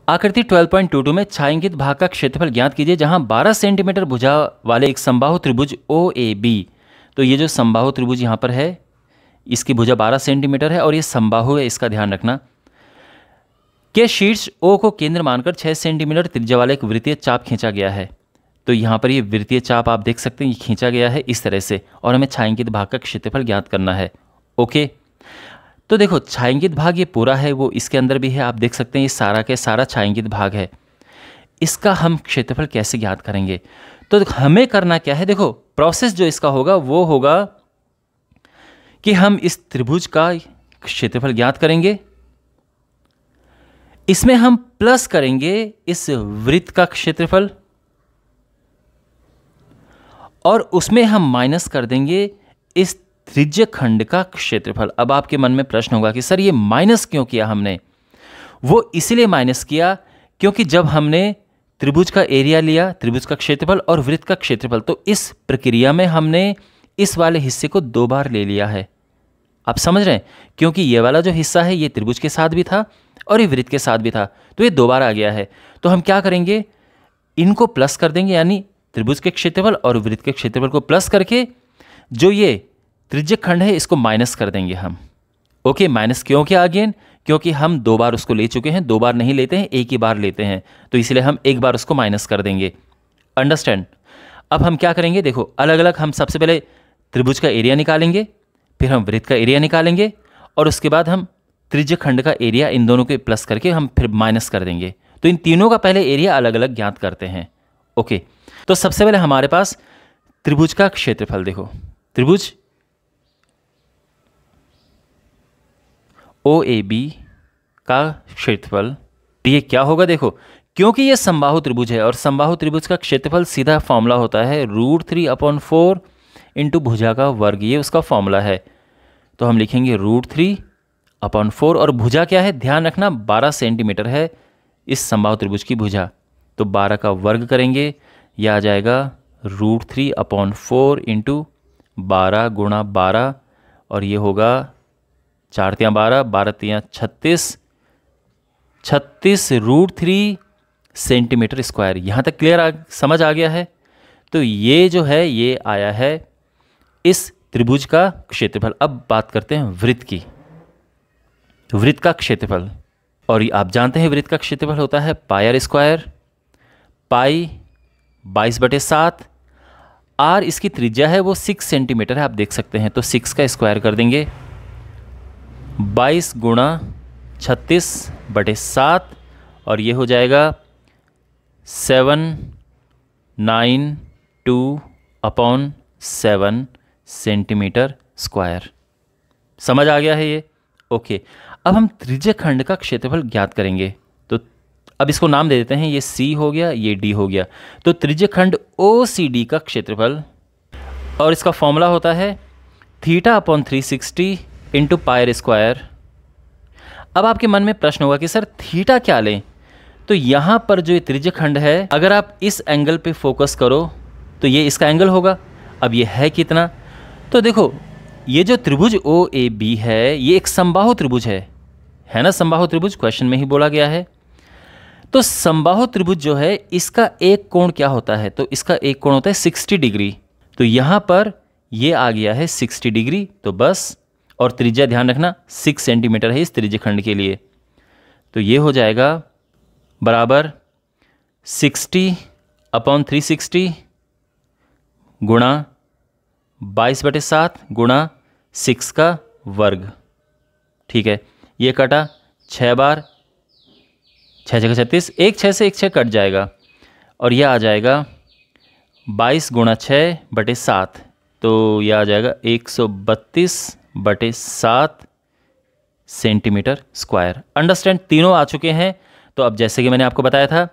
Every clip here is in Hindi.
आकृति 12.22 में छायांकित भाग का क्षेत्रफल ज्ञात कीजिए जहां 12 सेंटीमीटर भुजा वाले एक समबाहु त्रिभुज ओ ए बी। तो ये जो समबाहु त्रिभुज यहाँ पर है, इसकी भुजा 12 सेंटीमीटर है और ये समबाहु है, इसका ध्यान रखना। के शीर्ष ओ को केंद्र मानकर 6 सेंटीमीटर त्रिज्या वाला एक वृत्तीय चाप खींचा गया है। तो यहाँ पर ये वृत्तीय चाप आप देख सकते हैं, ये खींचा गया है इस तरह से, और हमें छायांकित भाग का क्षेत्रफल ज्ञात करना है। ओके, तो देखो छायांकित भाग ये पूरा है, वो इसके अंदर भी है, आप देख सकते हैं ये सारा के सारा छायांकित भाग है। इसका हम क्षेत्रफल कैसे ज्ञात करेंगे? तो हमें करना क्या है, देखो प्रोसेस जो इसका होगा वो होगा कि हम इस त्रिभुज का क्षेत्रफल ज्ञात करेंगे, इसमें हम प्लस करेंगे इस वृत्त का क्षेत्रफल, और उसमें हम माइनस कर देंगे इस त्रिज्य खंड का क्षेत्रफल। अब आपके मन में प्रश्न होगा कि सर ये माइनस क्यों किया हमने? वो इसलिए माइनस किया क्योंकि जब हमने त्रिभुज का एरिया लिया, त्रिभुज का क्षेत्रफल और वृत्त का क्षेत्रफल, तो इस प्रक्रिया में हमने इस वाले हिस्से को 2 बार ले लिया है। आप समझ रहे हैं? क्योंकि ये वाला जो हिस्सा है ये त्रिभुज के साथ भी था और ये वृत्त के साथ भी था, तो ये 2 बार आ गया है। तो हम क्या करेंगे, इनको प्लस कर देंगे, यानी त्रिभुज के क्षेत्रफल और वृत्त के क्षेत्रफल को प्लस करके जो ये त्रिज्य खंड है इसको माइनस कर देंगे हम। ओके, माइनस क्यों किया अगेन? क्योंकि हम 2 बार उसको ले चुके हैं, 2 बार नहीं लेते हैं, एक ही बार लेते हैं, तो इसलिए हम 1 बार उसको माइनस कर देंगे। अंडरस्टैंड? अब हम क्या करेंगे, देखो अलग अलग हम सबसे पहले त्रिभुज का एरिया निकालेंगे, फिर हम वृत्त का एरिया निकालेंगे, और उसके बाद हम त्रिज्य खंड का एरिया इन दोनों के प्लस करके हम फिर माइनस कर देंगे। तो इन तीनों का पहले एरिया अलग अलग ज्ञात करते हैं। ओके, तो सबसे पहले हमारे पास त्रिभुज का क्षेत्रफल, देखो त्रिभुज ओ ए बी का क्षेत्रफल ये क्या होगा, देखो क्योंकि ये समबाहु त्रिभुज है और समबाहु त्रिभुज का क्षेत्रफल सीधा फॉर्मूला होता है √3/4 इंटू भुजा का वर्ग, ये उसका फॉर्मूला है। तो हम लिखेंगे √3/4, और भुजा क्या है ध्यान रखना 12 सेंटीमीटर है इस समबाहु त्रिभुज की भुजा, तो 12 का वर्ग करेंगे, यह आ जाएगा √3/4 इंटू 12 गुणा 12, और ये होगा 4 × 12, 12 × 36, 36 √3 सेंटीमीटर स्क्वायर। यहाँ तक क्लियर समझ आ गया है? तो ये जो है ये आया है इस त्रिभुज का क्षेत्रफल। अब बात करते हैं वृत्त की, वृत्त का क्षेत्रफल, और आप जानते हैं वृत्त का क्षेत्रफल होता है πr², पाई 22/7, r इसकी त्रिज्या है वो 6 सेंटीमीटर है, आप देख सकते हैं, तो 6 का स्क्वायर कर देंगे, 22 गुणा 36/7, और ये हो जाएगा 792/7 सेंटीमीटर स्क्वायर। समझ आ गया है ये? ओके, अब हम त्रिज्य खंड का क्षेत्रफल ज्ञात करेंगे, तो अब इसको नाम दे देते हैं, ये C हो गया, ये D हो गया। तो त्रिज्य खंड OCD का क्षेत्रफल, और इसका फॉर्मूला होता है θ/360 इंटू πr²। अब आपके मन में प्रश्न होगा कि सर थीटा क्या लें? तो यहाँ पर जो ये त्रिज्य खंड है, अगर आप इस एंगल पे फोकस करो तो ये इसका एंगल होगा। अब ये है कितना? तो देखो ये जो त्रिभुज OAB है ये एक समबाहु त्रिभुज है ना? समबाहु त्रिभुज क्वेश्चन में ही बोला गया है। तो समबाहु त्रिभुज जो है इसका एक कोण क्या होता है? तो इसका एक कोण होता है 60 डिग्री। तो यहाँ पर ये आ गया है 60 डिग्री, तो बस, और त्रिज्या ध्यान रखना 6 सेंटीमीटर है इस त्रिज्य खंड के लिए। तो ये हो जाएगा बराबर 60/360 गुणा 22/7 गुणा 6 का वर्ग। ठीक है, ये कटा 6 बार, 6 × 36, 1 6 से 1 6 कट जाएगा, और यह आ जाएगा 22 गुणा 6/7, तो यह आ जाएगा 132/7 सेंटीमीटर स्क्वायर। अंडरस्टैंड? तीनों आ चुके हैं। तो अब जैसे कि मैंने आपको बताया था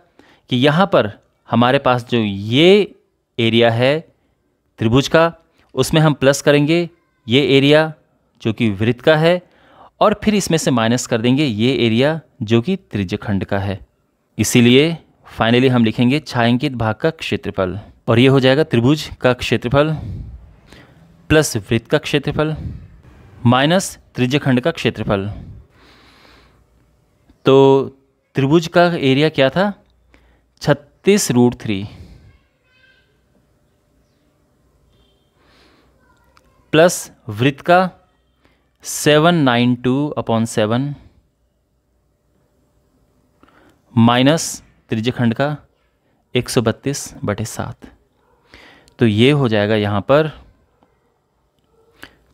कि यहाँ पर हमारे पास जो ये एरिया है त्रिभुज का, उसमें हम प्लस करेंगे ये एरिया जो कि वृत्त का है, और फिर इसमें से माइनस कर देंगे ये एरिया जो कि त्रिज्य खंड का है। इसीलिए फाइनली हम लिखेंगे छायांकित भाग का क्षेत्रफल, और ये हो जाएगा त्रिभुज का क्षेत्रफल प्लस वृत्त का क्षेत्रफल माइनस त्रिज्य खंड का क्षेत्रफल। तो त्रिभुज का एरिया क्या था? 36√3 प्लस वृत्त का 792/7 माइनस त्रिज्यखंड का 132/7। तो ये हो जाएगा यहाँ पर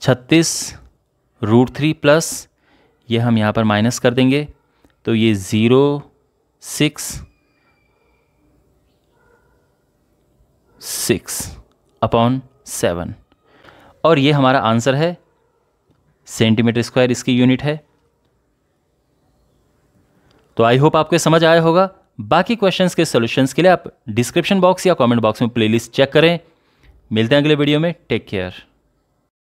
36√3 प्लस ये हम यहाँ पर माइनस कर देंगे, तो ये 0.6/7 और ये हमारा आंसर है। सेंटीमीटर स्क्वायर इसकी यूनिट है। तो आई होप आपको समझ आया होगा। बाकी क्वेश्चंस के सॉल्यूशंस के लिए आप डिस्क्रिप्शन बॉक्स या कमेंट बॉक्स में प्लेलिस्ट चेक करें। मिलते हैं अगले वीडियो में। Take care.